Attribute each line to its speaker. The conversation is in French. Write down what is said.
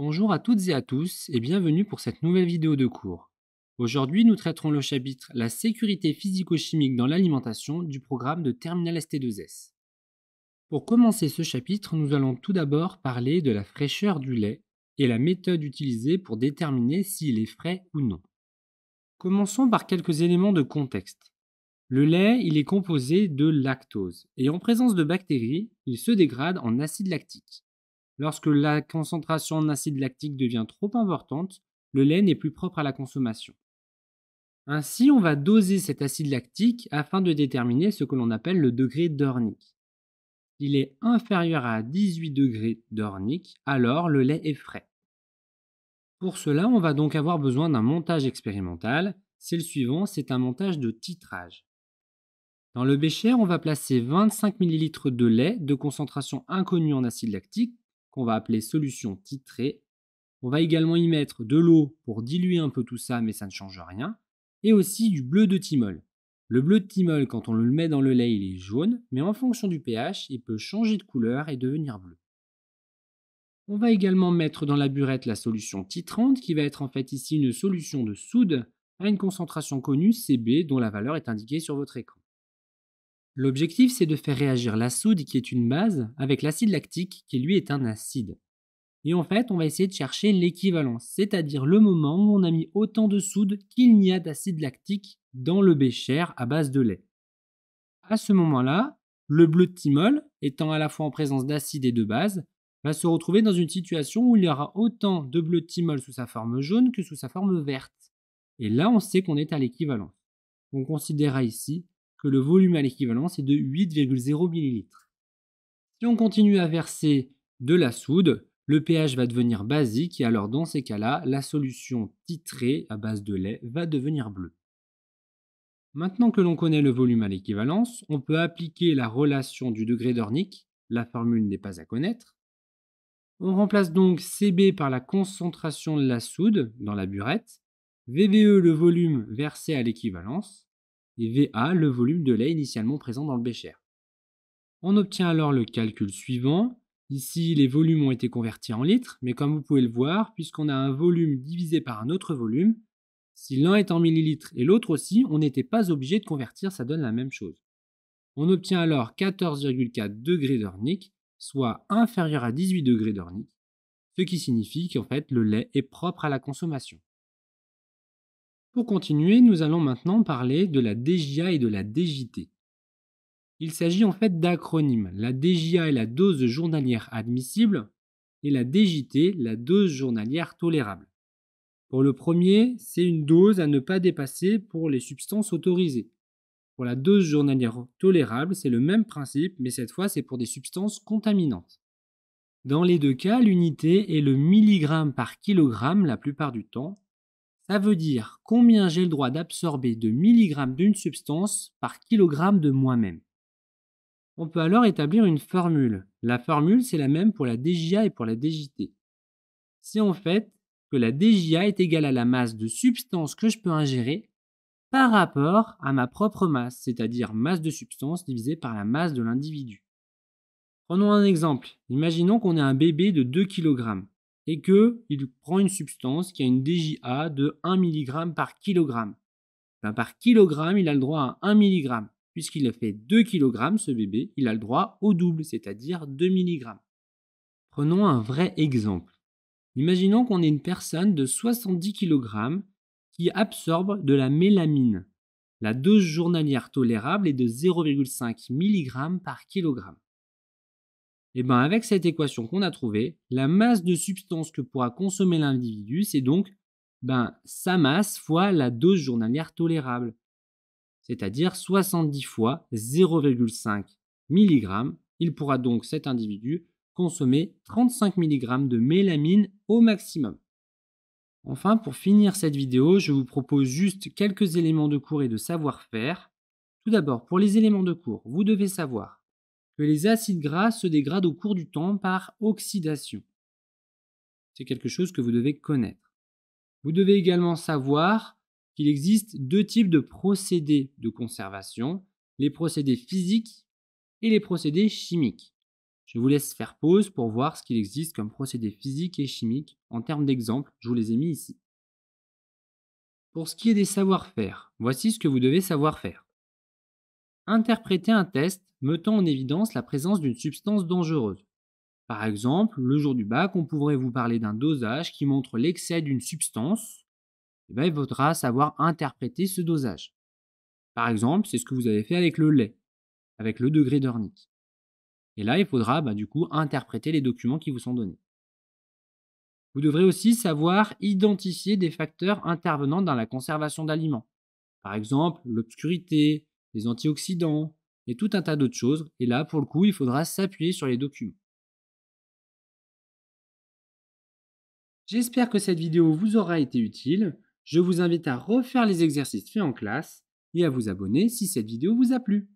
Speaker 1: Bonjour à toutes et à tous et bienvenue pour cette nouvelle vidéo de cours. Aujourd'hui, nous traiterons le chapitre La sécurité physico-chimique dans l'alimentation du programme de Terminal ST2S. Pour commencer ce chapitre, nous allons tout d'abord parler de la fraîcheur du lait et la méthode utilisée pour déterminer s'il est frais ou non. Commençons par quelques éléments de contexte. Le lait, il est composé de lactose et en présence de bactéries, il se dégrade en acide lactique. Lorsque la concentration en acide lactique devient trop importante, le lait n'est plus propre à la consommation. Ainsi, on va doser cet acide lactique afin de déterminer ce que l'on appelle le degré Dornick. S'il est inférieur à 18 degrés Dornick, alors le lait est frais. Pour cela, on va donc avoir besoin d'un montage expérimental. C'est le suivant, c'est un montage de titrage. Dans le bécher, on va placer 25 ml de lait de concentration inconnue en acide lactique, qu'on va appeler solution titrée. On va également y mettre de l'eau pour diluer un peu tout ça, mais ça ne change rien, et aussi du bleu de thymol. Le bleu de thymol, quand on le met dans le lait, il est jaune, mais en fonction du pH, il peut changer de couleur et devenir bleu. On va également mettre dans la burette la solution titrante, qui va être en fait ici une solution de soude à une concentration connue, Cb, dont la valeur est indiquée sur votre écran. L'objectif, c'est de faire réagir la soude, qui est une base, avec l'acide lactique, qui lui est un acide. Et en fait, on va essayer de chercher l'équivalence, c'est-à-dire le moment où on a mis autant de soude qu'il n'y a d'acide lactique dans le bécher à base de lait. À ce moment-là, le bleu de thymol, étant à la fois en présence d'acide et de base, va se retrouver dans une situation où il y aura autant de bleu de thymol sous sa forme jaune que sous sa forme verte. Et là, on sait qu'on est à l'équivalence. On considérera ici que le volume à l'équivalence est de 8,0 ml. Si on continue à verser de la soude, le pH va devenir basique et alors dans ces cas-là, la solution titrée à base de lait va devenir bleue. Maintenant que l'on connaît le volume à l'équivalence, on peut appliquer la relation du degré Dornick. La formule n'est pas à connaître. On remplace donc Cb par la concentration de la soude dans la burette, VBE le volume versé à l'équivalence, et VA le volume de lait initialement présent dans le bécher. On obtient alors le calcul suivant. Ici, les volumes ont été convertis en litres, mais comme vous pouvez le voir, puisqu'on a un volume divisé par un autre volume, si l'un est en millilitres et l'autre aussi, on n'était pas obligé de convertir, ça donne la même chose. On obtient alors 14,4 degrés Dornick, soit inférieur à 18 degrés Dornick, ce qui signifie qu'en fait le lait est propre à la consommation. Pour continuer, nous allons maintenant parler de la DJA et de la DJT. Il s'agit en fait d'acronymes. La DJA est la dose journalière admissible et la DJT, la dose journalière tolérable. Pour le premier, c'est une dose à ne pas dépasser pour les substances autorisées. Pour la dose journalière tolérable, c'est le même principe, mais cette fois, c'est pour des substances contaminantes. Dans les deux cas, l'unité est le milligramme par kilogramme la plupart du temps. Ça veut dire combien j'ai le droit d'absorber de milligrammes d'une substance par kilogramme de moi-même. On peut alors établir une formule. La formule, c'est la même pour la DJA et pour la DJT. C'est en fait que la DJA est égale à la masse de substance que je peux ingérer par rapport à ma propre masse, c'est-à-dire masse de substance divisée par la masse de l'individu. Prenons un exemple. Imaginons qu'on ait un bébé de 2 kg et qu'il prend une substance qui a une DJA de 1 mg par kilogramme. Par kilogramme, il a le droit à 1 mg. Puisqu'il a fait 2 kg, ce bébé, il a le droit au double, c'est-à-dire 2 mg. Prenons un vrai exemple. Imaginons qu'on ait une personne de 70 kg qui absorbe de la mélamine. La dose journalière tolérable est de 0,5 mg par kilogramme. Et bien avec cette équation qu'on a trouvée, la masse de substance que pourra consommer l'individu, c'est donc sa masse fois la dose journalière tolérable. C'est-à-dire 70 fois 0,5 mg. Il pourra donc, cet individu, consommer 35 mg de mélamine au maximum. Enfin, pour finir cette vidéo, je vous propose juste quelques éléments de cours et de savoir-faire. Tout d'abord, pour les éléments de cours, vous devez savoir que les acides gras se dégradent au cours du temps par oxydation. C'est quelque chose que vous devez connaître. Vous devez également savoir qu'il existe deux types de procédés de conservation, les procédés physiques et les procédés chimiques. Je vous laisse faire pause pour voir ce qu'il existe comme procédés physiques et chimiques. En termes d'exemples, je vous les ai mis ici. Pour ce qui est des savoir-faire, voici ce que vous devez savoir faire. Interpréter un test mettant en évidence la présence d'une substance dangereuse. Par exemple, le jour du bac, on pourrait vous parler d'un dosage qui montre l'excès d'une substance. Il faudra savoir interpréter ce dosage. Par exemple, c'est ce que vous avez fait avec le lait, avec le degré d'Ornick. Et là, il faudra du coup interpréter les documents qui vous sont donnés. Vous devrez aussi savoir identifier des facteurs intervenant dans la conservation d'aliments. Par exemple, l'obscurité, les antioxydants et tout un tas d'autres choses. Et là, pour le coup, il faudra s'appuyer sur les documents. J'espère que cette vidéo vous aura été utile. Je vous invite à refaire les exercices faits en classe et à vous abonner si cette vidéo vous a plu.